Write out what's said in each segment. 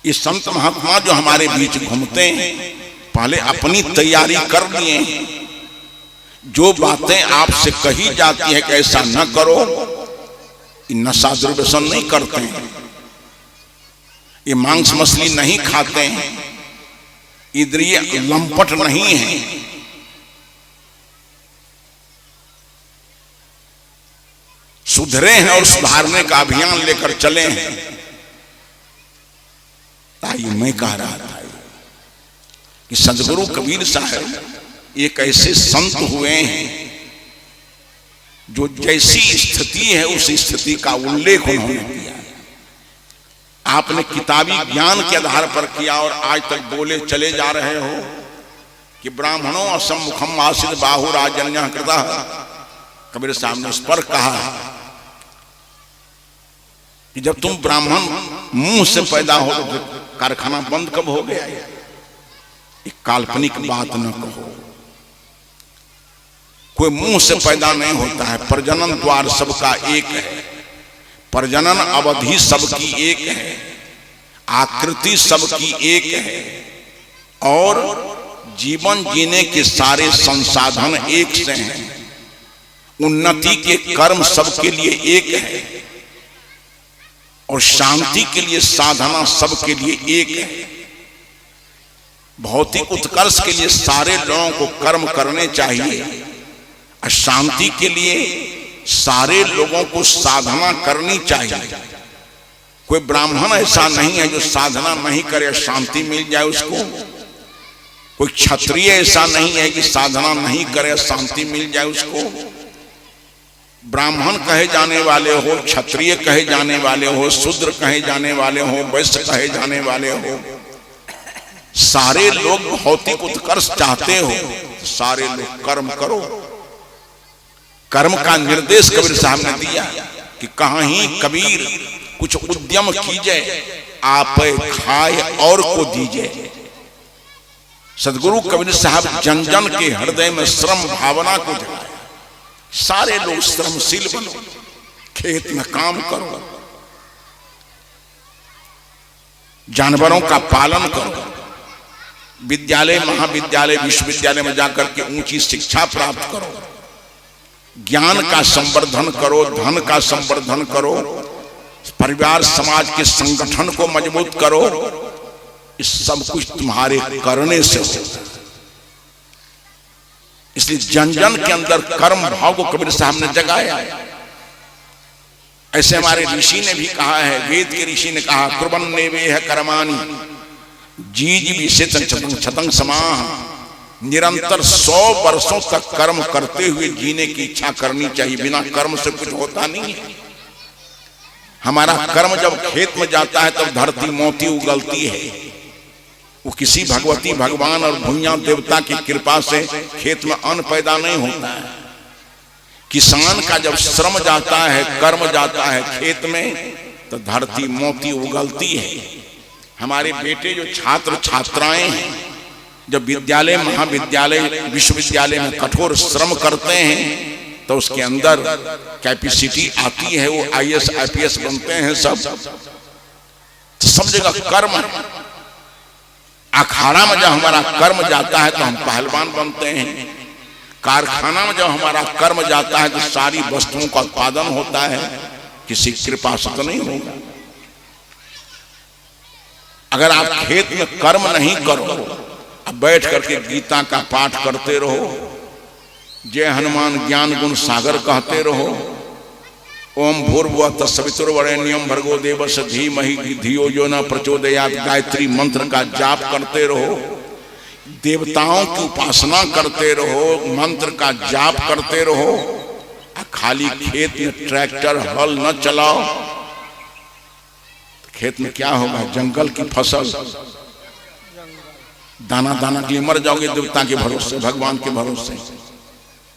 ये संत महात्मा जो हमारे बीच घूमते हैं पहले अपनी तैयारी कर लिए। जो बातें आपसे कही जाती है कि ऐसा न करो, नशा दुर्व्यसन नहीं करते हैं, ये मांस मछली नहीं खाते हैं, इंद्रिय लंपट नहीं है, सुधरे हैं और सुधारने का अभियान लेकर चले हैं। ताई मैं कह रहा था कि सदगुरु कबीर साहब एक ऐसे संत हुए हैं जो जैसी स्थिति है उस स्थिति का उल्लेख उन्होंने किया। आपने किताबी ज्ञान के आधार पर किया और आज तक बोले चले जा रहे हो कि ब्राह्मणों असम्मुखम आसित बाहु राजन्य कृता। कबीर साहब ने उस पर कहा कि जब तुम ब्राह्मण मुंह से पैदा हो तो कारखाना बंद कब हो गया? एक काल्पनिक बात न कहो। कोई मुंह से पैदा नहीं होता है। प्रजनन द्वार सबका एक है, प्रजनन अवधि सबकी एक है, आकृति सबकी एक है और जीवन जीने के सारे संसाधन एक से हैं। उन्नति के कर्म सबके लिए एक है और शांति के लिए साधना सबके लिए एक है। भौतिक उत्कर्ष के लिए सारे लोगों को कर्म करने चाहिए और शांति के लिए सारे लोगों को साधना करनी चाहिए। कोई ब्राह्मण ऐसा नहीं है जो साधना नहीं करे शांति मिल जाए उसको। कोई क्षत्रिय ऐसा नहीं है कि साधना नहीं करे शांति मिल जाए उसको। ब्राह्मण कहे जाने वाले हो, क्षत्रिय कहे जाने वाले हो, शूद्र कहे जाने वाले हो, वैश्य कहे जाने वाले हो, सारे लोग भौतिक उत्कर्ष चाहते हो तो सारे लोग कर्म करो। कर्म का निर्देश कबीर साहब ने दिया कि कहाँ ही कबीर कुछ उद्यम कीजिए, आप खाए और को दीजिए। सदगुरु कबीर साहब जन जन के हृदय में श्रम भावना को जगाया। सारे लोग श्रमशील बनो, खेत में काम करो, जानवरों का पालन करो, विद्यालय महाविद्यालय विश्वविद्यालय में जाकर के ऊंची शिक्षा प्राप्त करो, ज्ञान का संवर्धन करो, धन का संवर्धन करो, परिवार समाज के संगठन को मजबूत करो। इस सब कुछ तुम्हारे करने से हो। इसलिए जन जन के अंदर कर्म भाव को कबीर साहब ने जगाया। ऐसे हमारे ऋषि ने भी कहा है, वेद के ऋषि ने कहा कुर्वन्नेवेह कर्माणि जीज विशेषं छतं समाह। निरंतर 100 वर्षों तक कर्म करते हुए जीने की इच्छा करनी चाहिए। बिना कर्म से कुछ होता नहीं है। हमारा कर्म जब खेत में जाता है तब धरती मोती उगलती है। वो किसी भगवती भगवान और भूया देवता की कृपा से खेत में अन्न पैदा नहीं होता है। किसान का जब श्रम जाता है, कर्म जाता है खेत में तो धरती मोती उगलती है। हमारे बेटे जो छात्र छात्राएं हैं जब विद्यालय महाविद्यालय विश्वविद्यालय में कठोर श्रम करते हैं तो उसके अंदर कैपेसिटी आती है, वो IAS IPS बनते हैं। सब जगह कर्म है। अखाड़ा में जब हमारा कर्म जाता है तो हम पहलवान बनते हैं। कारखाना में जब हमारा कर्म जाता है तो सारी वस्तुओं का उत्पादन होता है। किसी कृपा से तो नहीं होगा। अगर आप खेत में कर्म नहीं करो, अब बैठ करके गीता का पाठ करते रहो, जय हनुमान ज्ञान गुण सागर कहते रहो, ओम भूर्भुवः तत्सवितुर्वरेण्यं भर्गो देवस्य धीमहि धियो यो न प्रचोदयात् गायत्री मंत्र का जाप करते रहो, देवताओं की उपासना करते रहो, मंत्र का जाप करते रहो। खाली खेत में ट्रैक्टर हल न चलाओ, खेत में क्या होगा? जंगल की फसल, दाना दाना के लिए मर जाओगे देवता के भरोसे, भगवान के भरोसे।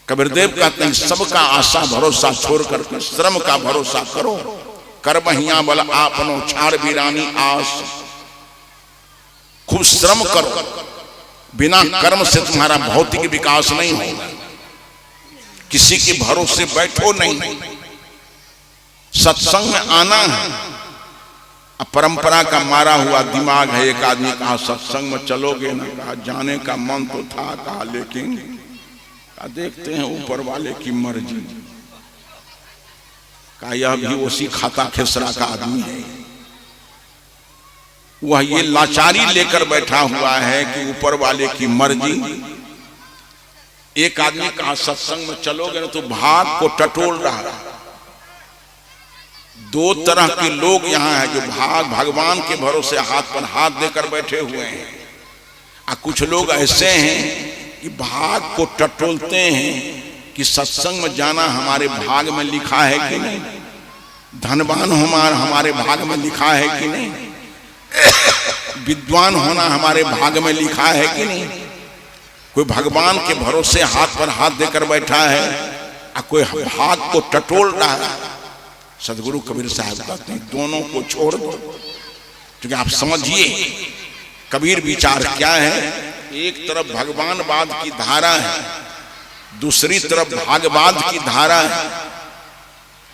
कबीरदेव कहते हैं सबका आशा भरोसा छोड़ करके श्रम का भरोसा करो। कर्म हिया बल आपनो छाड़ बीरानी आस। खूब श्रम करो। बिना कर्म से तुम्हारा भौतिक विकास नहीं होगा। किसी के भरोसे बैठो नहीं। सत्संग में आना है, अब परंपरा का मारा हुआ दिमाग है। एक आदमी कहा सत्संग में चलोगे ना, कहा जाने का मन तो था, कहा लेकिन देखते हैं ऊपर वाले की मर्जी। कहा यह भी उसी खाता खेसरा का आदमी है, वह ये लाचारी लेकर बैठा हुआ है कि ऊपर वाले की मर्जी। एक आदमी कहा सत्संग में चलोगे ना तो भाग को टटोल रहा है। दो तरह के लोग यहाँ हैं, जो भगवान के भरोसे हाथ पर हाथ देकर बैठे हुए हैं, और कुछ लोग ऐसे हैं कि भाग को टटोलते हैं कि सत्संग में जाना हमारे भाग में लिखा है कि नहीं, धनवान हमारे भाग में लिखा है कि नहीं, विद्वान होना हमारे भाग में लिखा है कि नहीं। कोई भगवान के भरोसे हाथ पर हाथ देकर बैठा है और कोई भाग को टटोल रहा है। सदगुरु कबीर साहब कहते हैं दोनों को छोड़ दो, क्योंकि आप समझिए कबीर विचार क्या है। एक तरफ भगवानवाद की धारा है, दूसरी तरफ भागवाद की धारा है।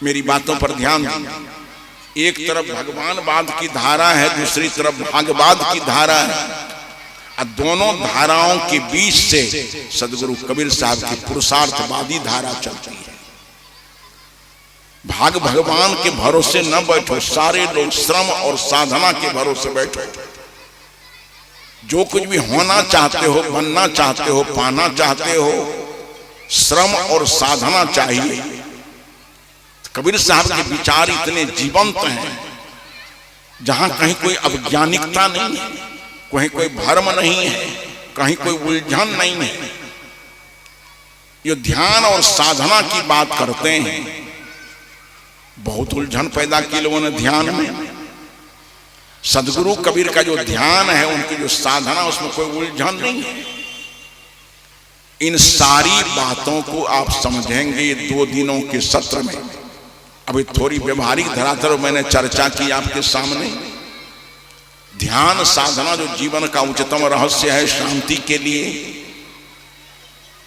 मेरी बातों पर ध्यान दीजिए। एक तरफ भगवानवाद की धारा है, दूसरी तरफ भागवाद की धारा है, और दोनों धाराओं के बीच से सदगुरु कबीर साहब की पुरुषार्थवादी धारा चलती है। भाग भगवान के भरोसे न बैठो, सारे लोग श्रम और साधना के भरोसे बैठो। जो कुछ भी होना चाहते हो, बनना चाहते हो, पाना चाहते हो, श्रम और साधना चाहिए। कबीर साहब के विचार इतने जीवंत हैं, जहां कहीं कोई अवज्ञानिकता नहीं है, कहीं कोई भ्रम नहीं है, कहीं कोई उलझन नहीं है। ये ध्यान और साधना की बात करते हैं। बहुत उलझन पैदा की लोगों ने ध्यान में। सदगुरु कबीर का जो ध्यान है, उनकी जो साधना, उसमें कोई उलझन नहीं है। इन सारी बातों को आप समझेंगे 2 दिनों के सत्र में। अभी थोड़ी व्यवहारिक धरातल मैंने चर्चा की आपके सामने। ध्यान साधना जो जीवन का उच्चतम रहस्य है शांति के लिए,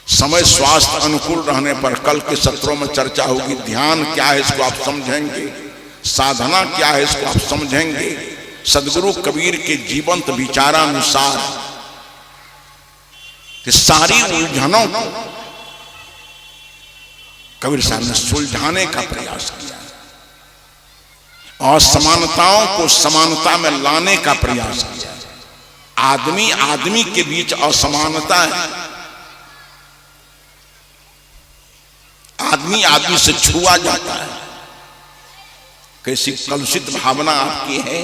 समय स्वास्थ्य अनुकूल रहने पर कल के सत्रों में चर्चा होगी। ध्यान क्या है इसको आप समझेंगे, साधना क्या है इसको आप समझेंगे। सदगुरु कबीर के जीवंत विचारानुसार कि सारी उलझनों को कबीर साहब ने सुलझाने का प्रयास किया, असमानताओं को समानता में लाने का प्रयास किया। आदमी आदमी के बीच असमानता है, आदमी आदमी से छुआ जाता है। कैसी कलुषित भावना आपकी है।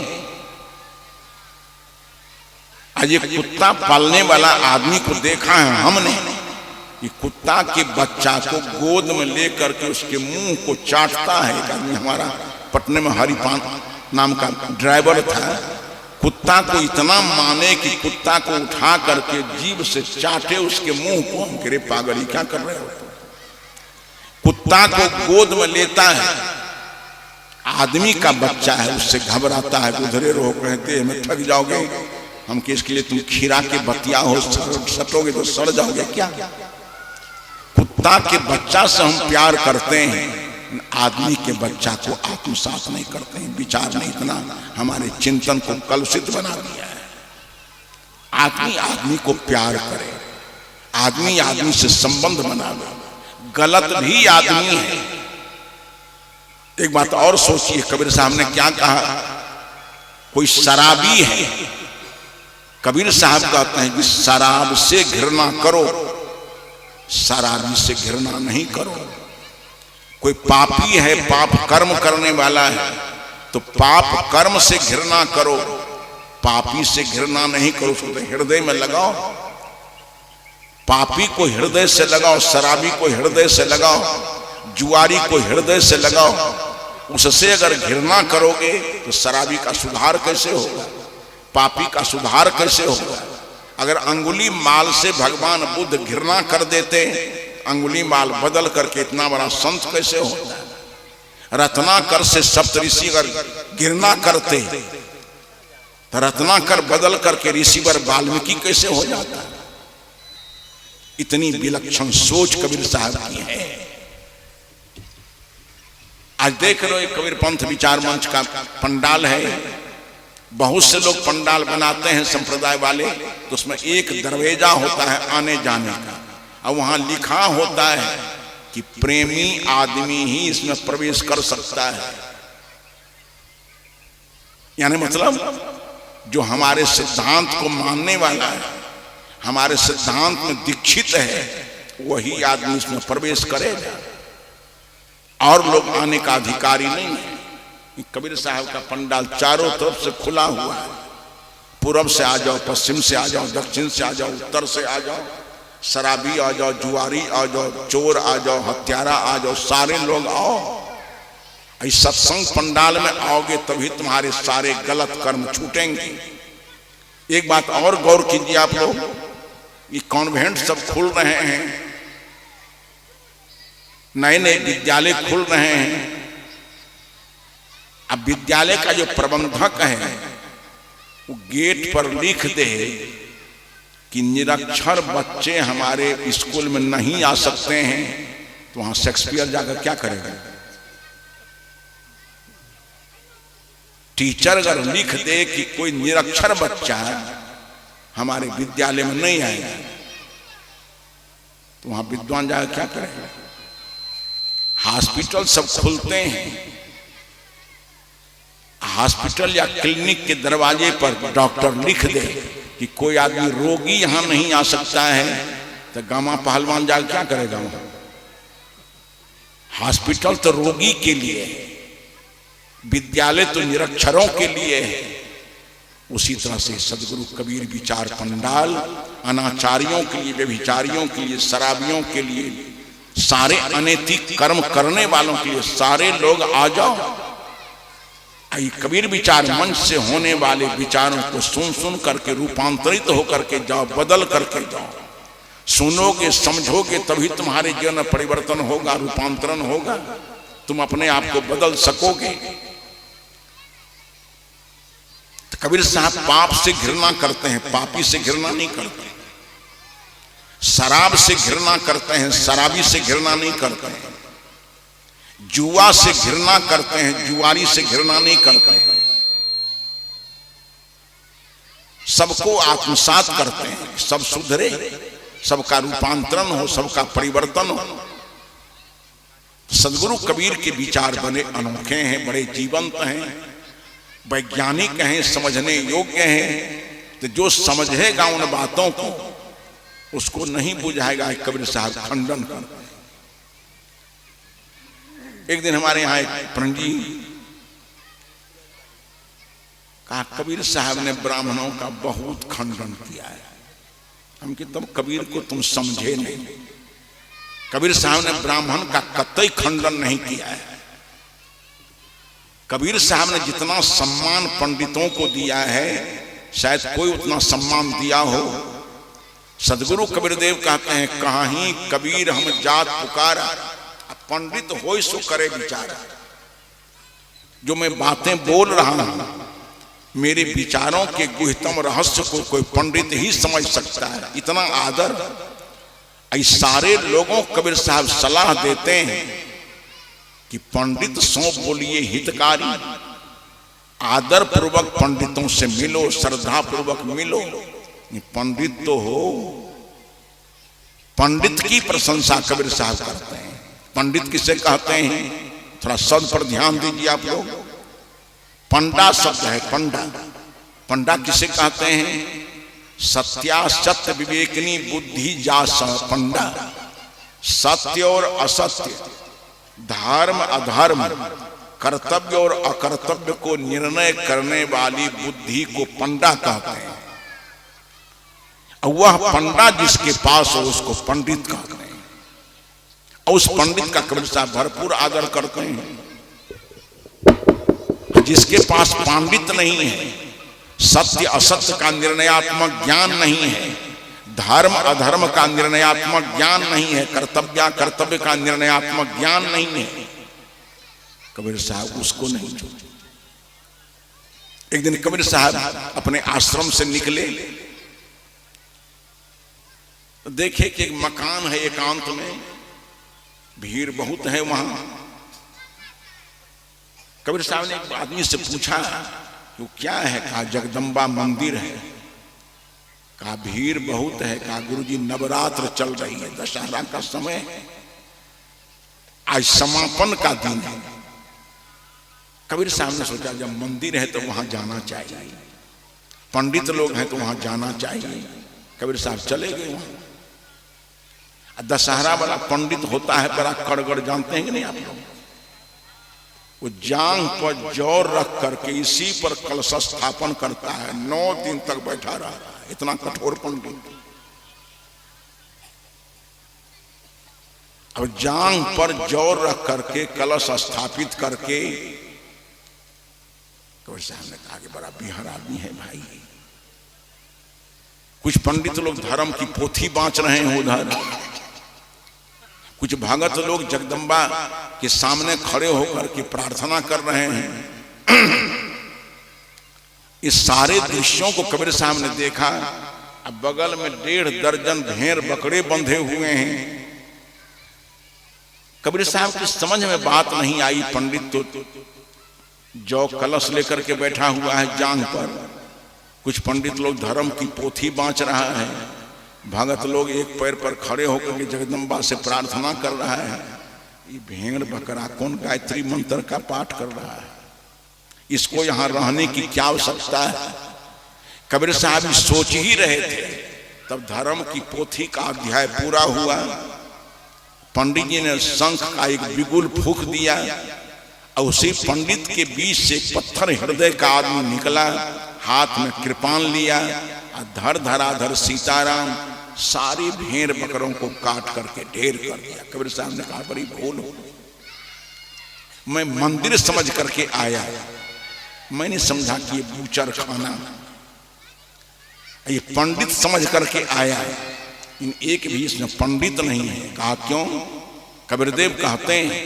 आज एक कुत्ता पालने वाला आदमी को देखा है हमने, कि कुत्ता के बच्चा को गोद में लेकर के उसके मुंह को चाटता है। एक आदमी हमारा पटने में हरिपान नाम का ड्राइवर था, कुत्ता को इतना माने कि कुत्ता को उठा करके जीभ से चाटे उसके मुंह को। हम कह पागल ही क्या कर रहे हो। कुत्ता को गोद में लेता है, आदमी का बच्चा है, उससे घबराता है। गुजरे रहो, कहते हैं मैं थक जाओगे, हम किसके लिए, तुम खीरा के बतिया हो, सटोगे तो सड़ जाओगे क्या। कुत्ता के बच्चा से हम प्यार करते हैं, आदमी के बच्चा को आत्मसात नहीं करते हैं। विचार ने इतना हमारे चिंतन को कलुषित बना दिया है। आदमी आदमी को प्यार करे, आदमी आदमी से संबंध बनावे। गलत भी आदमी है। एक बात और सोचिए, कबीर साहब ने क्या कहा। कोई शराबी है, कबीर साहब कहते हैं कि शराब से घृणा करो, शराबी से घृणा नहीं करो। कोई पापी है, पाप कर्म करने वाला है, तो पाप कर्म से घृणा करो, पापी से घृणा नहीं करो। उसको हृदय में लगाओ। पापी को हृदय से लगाओ, शराबी को हृदय से लगाओ, जुआरी को हृदय से लगाओ। उससे अगर घृणा करोगे तो शराबी का सुधार कैसे होगा, पापी का सुधार कैसे होगा। अगर अंगुली माल से भगवान बुद्ध घृणा कर देते, अंगुली माल बदल करके इतना बड़ा संत कैसे होता। रत्नाकर से सप्तऋषि अगर घृणा करते तो रत्नाकर बदल करके ऋषिवर वाल्मीकि कैसे हो जाता। इतनी विलक्षण सोच कबीर साहब की है। आज देख लो, एक कबीर पंथ विचार मंच का पंडाल है, बहुत से लोग पंडाल बनाते हैं संप्रदाय वाले, तो उसमें एक दरवाजा होता है आने जाने का, और वहां लिखा होता है कि प्रेमी आदमी ही इसमें प्रवेश कर सकता है। यानी मतलब जो हमारे सिद्धांत को मानने वाला है, हमारे सिद्धांत में दीक्षित है, वही आदमी इसमें प्रवेश करेगा, और लोग आने का अधिकारी नहीं है। कबीर साहब का पंडाल चारों तरफ से खुला हुआ है। पूर्व से आ जाओ, पश्चिम से आ जाओ, दक्षिण से आ जाओ, उत्तर से आ जाओ, शराबी आ जाओ, जुआरी आ जाओ, चोर आ जाओ, हत्यारा आ जाओ, सारे लोग आओ। इस सत्संग पंडाल में आओगे तभी तुम्हारे सारे गलत कर्म छूटेंगे। एक बात और गौर कीजिए आप लोग, ये कॉन्वेंट सब खुल रहे हैं, नए नए विद्यालय खुल रहे हैं। अब विद्यालय का जो प्रबंधक है वो गेट पर लिख दे कि निरक्षर बच्चे हमारे स्कूल में नहीं आ सकते हैं, तो वहां शेक्सपियर जाकर क्या करेगा? टीचर अगर लिख दे कि कोई निरक्षर बच्चा हमारे विद्यालय में नहीं आएगा, तो वहां विद्वान जाकर क्या करेगा? हॉस्पिटल सब खुलते हैं, हॉस्पिटल या क्लिनिक के दरवाजे पर डॉक्टर लिख दे कि कोई आदमी रोगी यहां नहीं आ सकता है, तो गामा पहलवान जाकर क्या करेगा? हॉस्पिटल तो रोगी के लिए है, विद्यालय तो निरक्षरों के लिए है। उसी तरह से सदगुरु कबीर विचार पंडाल अनाचारियों के लिए, व्यभिचारियों के लिए, शराबियों के लिए, सारे अनैतिक कर्म करने वालों के लिए, सारे लोग आ जाओ। कबीर विचार मंच से होने वाले विचारों को सुन सुन करके रूपांतरित होकर के जाओ, बदल करके जाओ। सुनोगे, समझोगे, तभी तुम्हारे जीवन में परिवर्तन होगा, रूपांतरण होगा, तुम अपने आप को बदल सकोगे। तो कबीर साहब पाप से घृणा करते हैं, पापी से घृणा नहीं करते। शराब से घृणा करते हैं, शराबी से घृणा नहीं करते हैं। जुआ से घृणा करते हैं, जुआरी से घृणा नहीं करते हैं। सबको आत्मसात करते हैं, सब सुधरे, सबका रूपांतरण हो, सबका परिवर्तन हो। सदगुरु कबीर के विचार बड़े अनोखे हैं, बड़े जीवंत हैं, वैज्ञानिक हैं, समझने योग्य हैं। तो जो समझेगा उन बातों को, उसको नहीं बुझाएगा। कबीर साहब खंडन करते हैं। एक दिन हमारे यहाँ एक पंडित जी कहा, कबीर साहब ने ब्राह्मणों का बहुत खंडन किया है। हम कि तब कबीर को तुम समझे नहीं। कबीर साहब ने ब्राह्मण का कतई खंडन नहीं किया है। कबीर साहब ने जितना सम्मान पंडितों को दिया है, शायद कोई उतना सम्मान दिया हो। सदगुरु कबीर देव कहते हैं, कहीं कबीर हम जात पुकारा, पंडित हो सो करे विचार। जो मैं बातें बोल रहा हूं, मेरे विचारों के गुह्यतम रहस्य को कोई पंडित ही समझ सकता है। इतना आदर। ऐसे सारे लोगों को कबीर साहब सलाह देते हैं कि पंडित सो बोलिए हितकारी, आदर पूर्वक पंडितों से मिलो, श्रद्धा पूर्वक मिलो। पंडित तो हो, पंडित की प्रशंसा कबीर साहब करते हैं। पंडित किसे कहते हैं? थोड़ा शब्द पर ध्यान दीजिए आप लोग। पंडा शब्द है, पंडा। पंडा किसे कहते हैं? सत्या सत्य विवेकनी बुद्धि जास पंडा। सत्य और असत्य, धर्म अधर्म, कर्तव्य और अकर्तव्य को निर्णय करने वाली बुद्धि को पंडा कहते हैं। और वह पंडा जिसके पास हो उसको पंडित कहते हैं। और उस पंडित का कबीर साहब भरपूर आदर करते हैं। जिसके पास पांडित नहीं है, सत्य असत्य का निर्णयात्मक ज्ञान नहीं है, धर्म अधर्म का निर्णयात्मक ज्ञान नहीं है, कर्तव्य कर्तव्य का निर्णयात्मक ज्ञान नहीं है, कबीर साहब उसको नहीं छोड़ते। एक दिन कबीर साहब अपने आश्रम से निकले, तो देखे कि एक मकान है एकांत में, भीड़ बहुत है वहां। कबीर साहब ने एक आदमी से पूछा तो क्या है? कहा जगदम्बा मंदिर है। कहा भीड़ बहुत है। कहा गुरुजी नवरात्र चल रही है, दशहरा का समय, आज समापन का दिन है। कबीर साहब ने सोचा जब मंदिर है तो वहां जाना चाहिए, पंडित लोग हैं तो वहां जाना चाहिए। कबीर साहब चले गए वहां। दशहरा वाला पंडित होता है बड़ा कड़गड़, जानते हैं कि नहीं आप लोग? वो जांग पर जौर रख करके इसी पर कलश स्थापन करता है, 9 दिन तक बैठा रहा है। इतना कठोर पंडित। अब जांग पर जौर रख करके कलश स्थापित करके कबीर साहब ने कहा कि बड़ा बिहार आदमी है भाई। कुछ पंडित लोग धर्म की पोथी बांच रहे हैं उधर, कुछ भगत लोग जगदम्बा के सामने खड़े होकर के प्रार्थना कर रहे हैं। इस सारे दृश्यों को कबीर साहब ने देखा। अब बगल में 1.5 दर्जन भेड़ बकरे बंधे हुए हैं। कबीर साहब की समझ में बात नहीं आई। पंडित तो जो कलश लेकर के बैठा हुआ है जांग पर, कुछ पंडित लोग धर्म की पोथी बांच रहा है, भगत लोग एक पैर पर खड़े होकर के जगदम्बा से प्रार्थना कर रहा है। ये भेड़ बकरा कौन गायत्री मंत्र का पाठ कर रहा है? इसको यहां रहने की क्या आवश्यकता है? कबीर साहब सोच ही रहे थे, तब धर्म की पोथी का अध्याय पूरा हुआ। पंडित जी ने शंख का एक बिगुल फूंक दिया और उसी पंडित के बीच से पत्थर हृदय का आदमी निकला, हाथ में कृपाण लिया, धर धराधर सीताराम सारी भेड़ बकरों को काट करके ढेर कर दिया। कबीर साहब ने कहा बड़ी भूल हो, मैं मंदिर समझ करके आया, मैंने समझा कि ये बूचर खाना, ये पंडित समझ करके आया, इन एक भी इसमें पंडित नहीं है। कहा क्यों? कबीरदेव कहते हैं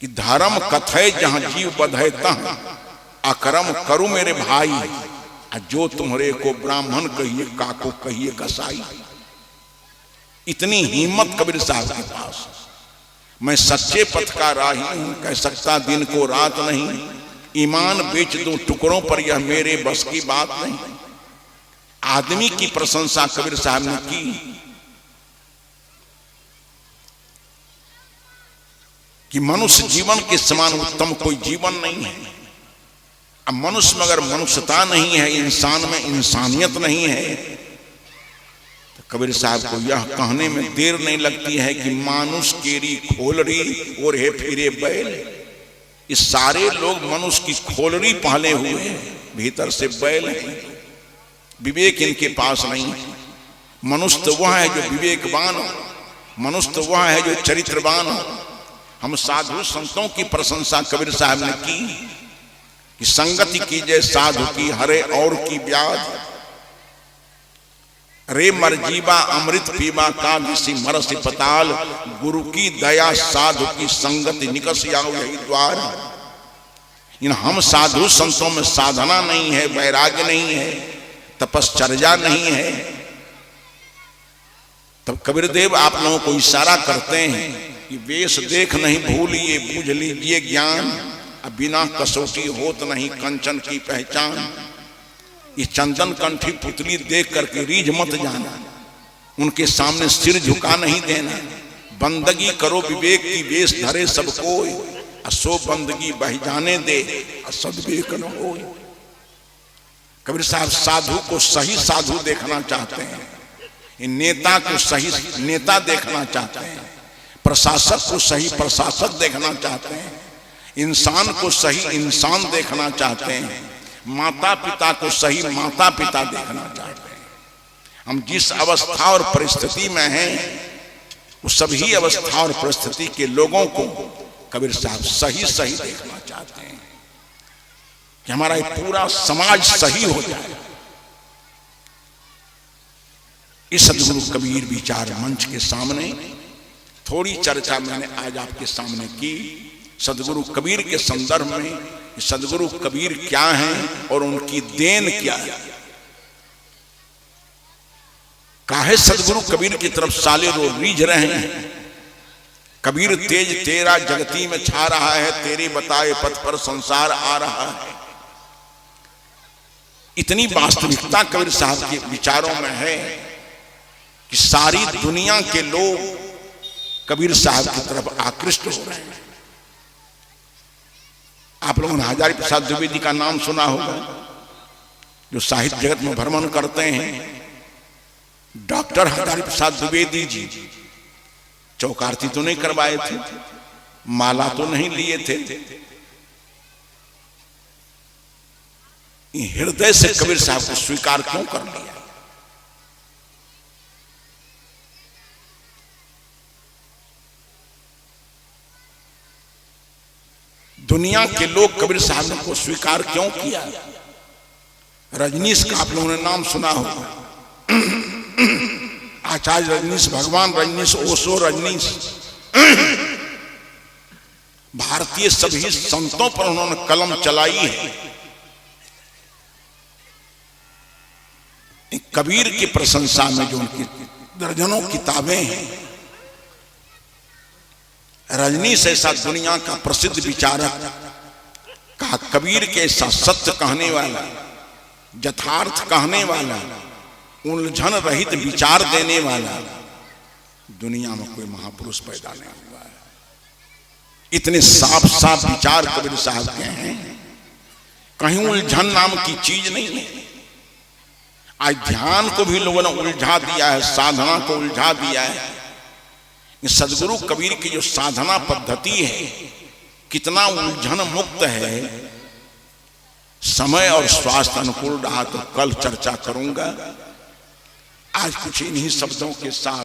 कि धर्म कथय जहां जीव बधय तह अकर्म करू मेरे भाई, जो तुम्हारे को ब्राह्मण कहिए काको कहिए कसाई। इतनी हिम्मत कबीर साहब के पास। मैं सच्चे पथ का राही हूं, कह सकता दिन को रात नहीं, ईमान बेच दूं टुकड़ों पर यह मेरे बस की बात नहीं। आदमी की प्रशंसा कबीर साहब ने की कि मनुष्य जीवन के समान उत्तम कोई जीवन नहीं है। अब मनुष्य में अगर मनुष्यता नहीं है, इंसान में इंसानियत नहीं है, तो कबीर साहब को यह कहने में देर नहीं लगती है कि मानुष केरी खोलरी और हे फिरे बैल। इस सारे लोग मनुष्य की खोलरी पहले हुए हैं, भीतर से बैल हैं, विवेक इनके पास नहीं है। मनुष्य तो वह है जो विवेकवान हो, मनुष्य तो वह है जो चरित्रवान हो। हम साधु संतों की प्रशंसा कबीर साहब ने की कि संगति कीजिए साधु की हरे और की ब्याज, रे मरजीबा अमृत पीबा का किसी मरसी पताल, गुरु की दया साधु की संगति निकस आओ यही द्वार। इन हम साधु संतों में साधना नहीं है, वैराग्य नहीं है, तपश्चर्या नहीं है। तब कबीरदेव आप लोगों को इशारा करते हैं कि वेश देख नहीं भूलिए, बूझ लीजिए ज्ञान, अब बिना कसौटी होत नहीं कंचन की पहचान। ये चंदन कंठी पुतली देख करके रीझ मत जाना, उनके सामने सिर झुका नहीं देना। बंदगी करो विवेक की वेश धरे सब कोई, असो बंदगी बह जाने दे असदवेक न होय। कबीर साहब साधु को सही साधु देखना चाहते हैं, नेता को सही नेता देखना चाहते हैं, प्रशासक को सही प्रशासक देखना चाहते हैं, इंसान को सही इंसान देखना चाहते हैं, माता पिता को सही माता पिता देखना चाहते हैं। हम जिस अवस्था और परिस्थिति में हैं, उस सभी अवस्था और परिस्थिति के लोगों को कबीर साहब सही सही देखना चाहते हैं कि हमारा ये पूरा समाज सही हो जाए। इस सदगुरु कबीर विचार मंच के सामने थोड़ी चर्चा मैंने आज आपके सामने की। सदगुरु कबीर के संदर्भ में सदगुरु कबीर क्या हैं और उनकी देन क्या है। काहे सदगुरु कबीर की तरफ साले रो रीझ रहे हैं। कबीर तेज तेरा जगती में छा रहा है, तेरे बताए पथ पर संसार आ रहा है। इतनी वास्तविकता कबीर साहब के विचारों में है कि सारी दुनिया के लोग कबीर साहब की तरफ आकृष्ट हो रहे हैं। आप लोगों ने हजारी प्रसाद द्विवेदी का नाम सुना होगा, जो साहित्य जगत में भ्रमण करते हैं। डॉक्टर हजारी प्रसाद द्विवेदी जी चौकारती तो नहीं करवाए थे, माला तो नहीं लिए थे, हृदय से कबीर साहब को स्वीकार क्यों कर लिया? दुनिया के लोग कबीर साहब को स्वीकार क्यों किया? रजनीश का आप लोगों ने नाम सुना होगा, आचार्य रजनीश, भगवान रजनीश, ओशो रजनीश। भारतीय सभी संतों पर उन्होंने कलम चलाई है। कबीर की प्रशंसा में जो उनकी दर्जनों किताबें हैं। रजनीश ऐसा दुनिया का प्रसिद्ध विचारक, कहा कबीर के ऐसा सत्य कहने वाला, यथार्थ कहने वाला, उलझन रहित विचार देने वाला दुनिया में कोई महापुरुष पैदा नहीं हुआ है। इतने साफ साफ विचार कबीर साहब के हैं, कहीं उलझन नाम की चीज नहीं है। आज ध्यान को भी लोगों ने उलझा दिया है, साधना को उलझा दिया है। सदगुरु कबीर की जो साधना पद्धति है कितना उलझन मुक्त है। समय और स्वास्थ्य अनुकूल रहा तो कल चर्चा करूंगा। आज कुछ इन्हीं शब्दों के साथ